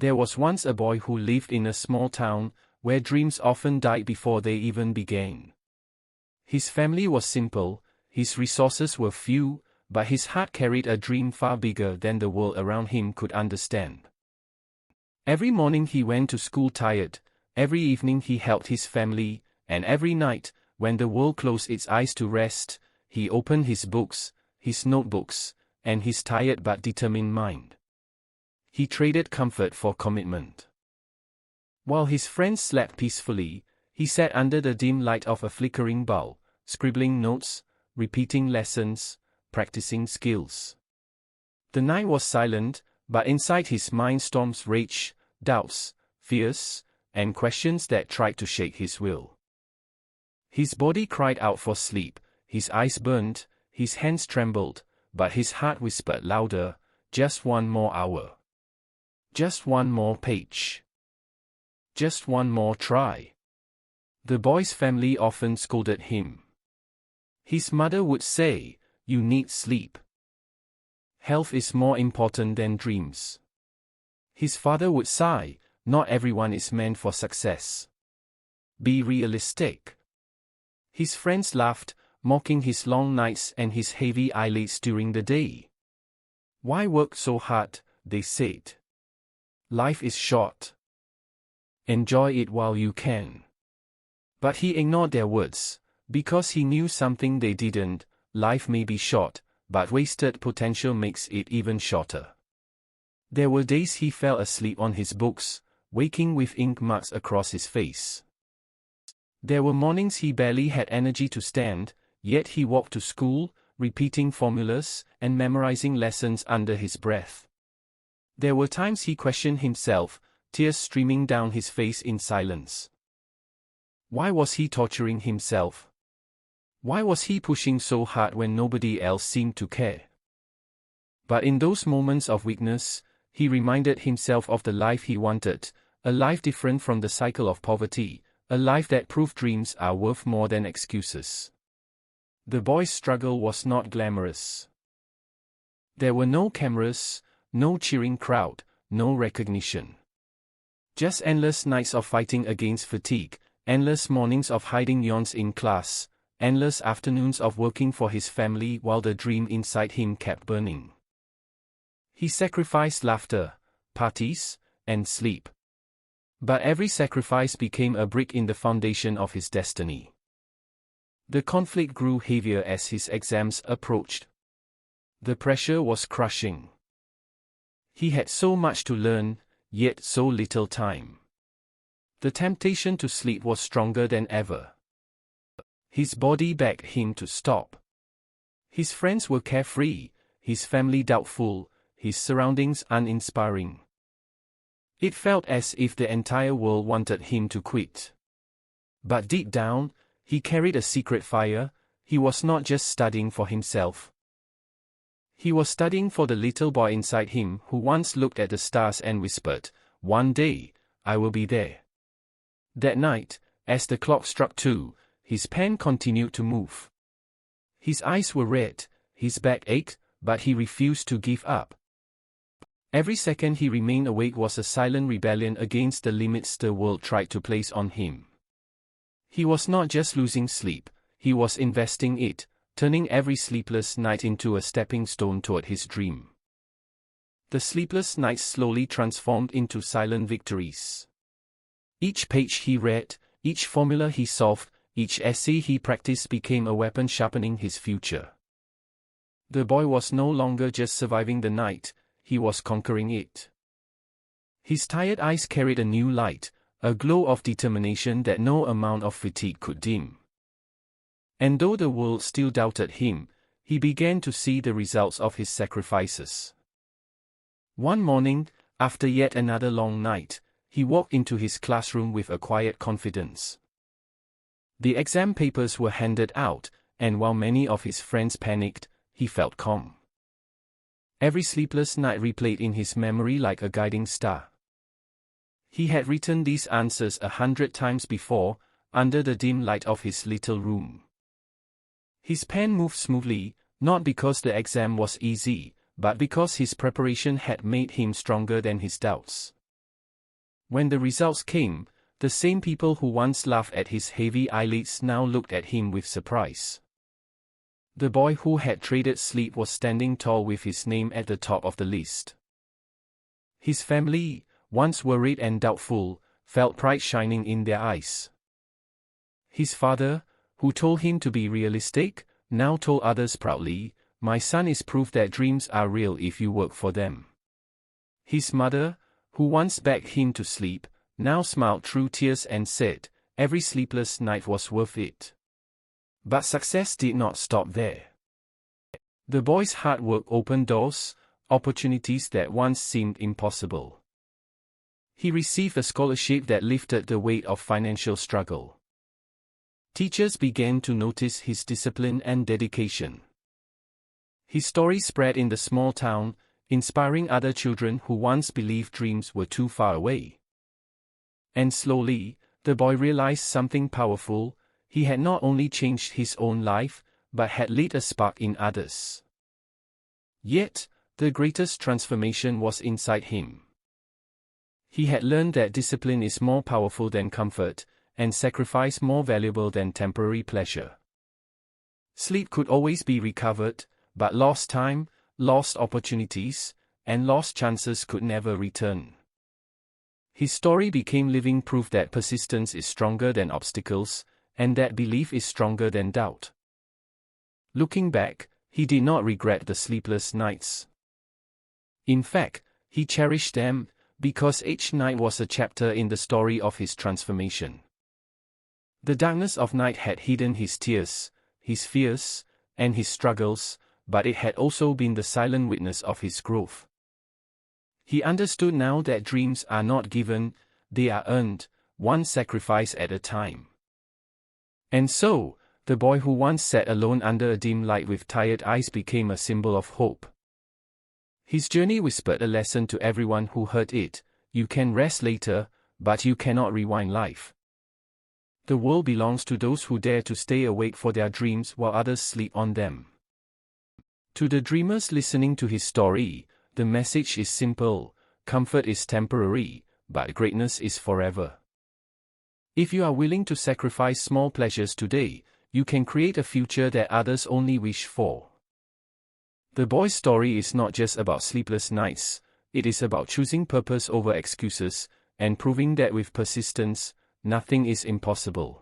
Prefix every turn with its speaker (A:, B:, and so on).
A: There was once a boy who lived in a small town, where dreams often died before they even began. His family was simple, his resources were few, but his heart carried a dream far bigger than the world around him could understand. Every morning he went to school tired, every evening he helped his family, and every night, when the world closed its eyes to rest, he opened his books, his notebooks, and his tired but determined mind. He traded comfort for commitment. While his friends slept peacefully, he sat under the dim light of a flickering bulb, scribbling notes, repeating lessons, practicing skills. The night was silent, but inside his mind storms raged, doubts, fears, and questions that tried to shake his will. His body cried out for sleep, his eyes burned, his hands trembled, but his heart whispered louder, just one more hour. Just one more page. Just one more try. The boy's family often scolded him. His mother would say, "You need sleep. Health is more important than dreams." His father would sigh, "Not everyone is meant for success. Be realistic." His friends laughed, mocking his long nights and his heavy eyelids during the day. "Why work so hard?" they said. "Life is short. Enjoy it while you can." But he ignored their words, because he knew something they didn't: life may be short, but wasted potential makes it even shorter. There were days he fell asleep on his books, waking with ink marks across his face. There were mornings he barely had energy to stand, yet he walked to school, repeating formulas and memorizing lessons under his breath. There were times he questioned himself, tears streaming down his face in silence. Why was he torturing himself? Why was he pushing so hard when nobody else seemed to care? But in those moments of weakness, he reminded himself of the life he wanted, a life different from the cycle of poverty, a life that proved dreams are worth more than excuses. The boy's struggle was not glamorous. There were no cameras, no cheering crowd, no recognition. Just endless nights of fighting against fatigue, endless mornings of hiding yawns in class, endless afternoons of working for his family while the dream inside him kept burning. He sacrificed laughter, parties, and sleep. But every sacrifice became a brick in the foundation of his destiny. The conflict grew heavier as his exams approached. The pressure was crushing. He had so much to learn, yet so little time. The temptation to sleep was stronger than ever. His body begged him to stop. His friends were carefree, his family doubtful, his surroundings uninspiring. It felt as if the entire world wanted him to quit. But deep down, he carried a secret fire. He was not just studying for himself. He was studying for the little boy inside him who once looked at the stars and whispered, "One day, I will be there." That night, as the clock struck 2, his pen continued to move. His eyes were red, his back ached, but he refused to give up. Every second he remained awake was a silent rebellion against the limits the world tried to place on him. He was not just losing sleep, he was investing it, turning every sleepless night into a stepping stone toward his dream. The sleepless nights slowly transformed into silent victories. Each page he read, each formula he solved, each essay he practiced became a weapon sharpening his future. The boy was no longer just surviving the night, he was conquering it. His tired eyes carried a new light, a glow of determination that no amount of fatigue could dim. And though the world still doubted him, he began to see the results of his sacrifices. One morning, after yet another long night, he walked into his classroom with a quiet confidence. The exam papers were handed out, and while many of his friends panicked, he felt calm. Every sleepless night replayed in his memory like a guiding star. He had written these answers 100 times before, under the dim light of his little room. His pen moved smoothly, not because the exam was easy, but because his preparation had made him stronger than his doubts. When the results came, the same people who once laughed at his heavy eyelids now looked at him with surprise. The boy who had traded sleep was standing tall with his name at the top of the list. His family, once worried and doubtful, felt pride shining in their eyes. His father, who told him to be realistic, now told others proudly, "My son is proof that dreams are real if you work for them." His mother, who once begged him to sleep, now smiled through tears and said, "Every sleepless night was worth it." But success did not stop there. The boy's hard work opened doors, opportunities that once seemed impossible. He received a scholarship that lifted the weight of financial struggle. Teachers began to notice his discipline and dedication. His story spread in the small town, inspiring other children who once believed dreams were too far away. And slowly, the boy realized something powerful: he had not only changed his own life, but had lit a spark in others. Yet, the greatest transformation was inside him. He had learned that discipline is more powerful than comfort, and sacrifice more valuable than temporary pleasure. Sleep could always be recovered, but lost time, lost opportunities, and lost chances could never return. His story became living proof that persistence is stronger than obstacles, and that belief is stronger than doubt. Looking back, he did not regret the sleepless nights. In fact, he cherished them, because each night was a chapter in the story of his transformation. The darkness of night had hidden his tears, his fears, and his struggles, but it had also been the silent witness of his growth. He understood now that dreams are not given, they are earned, one sacrifice at a time. And so, the boy who once sat alone under a dim light with tired eyes became a symbol of hope. His journey whispered a lesson to everyone who heard it: you can rest later, but you cannot rewind life. The world belongs to those who dare to stay awake for their dreams while others sleep on them. To the dreamers listening to his story, the message is simple: comfort is temporary, but greatness is forever. If you are willing to sacrifice small pleasures today, you can create a future that others only wish for. The boy's story is not just about sleepless nights, it is about choosing purpose over excuses, and proving that with persistence, nothing is impossible.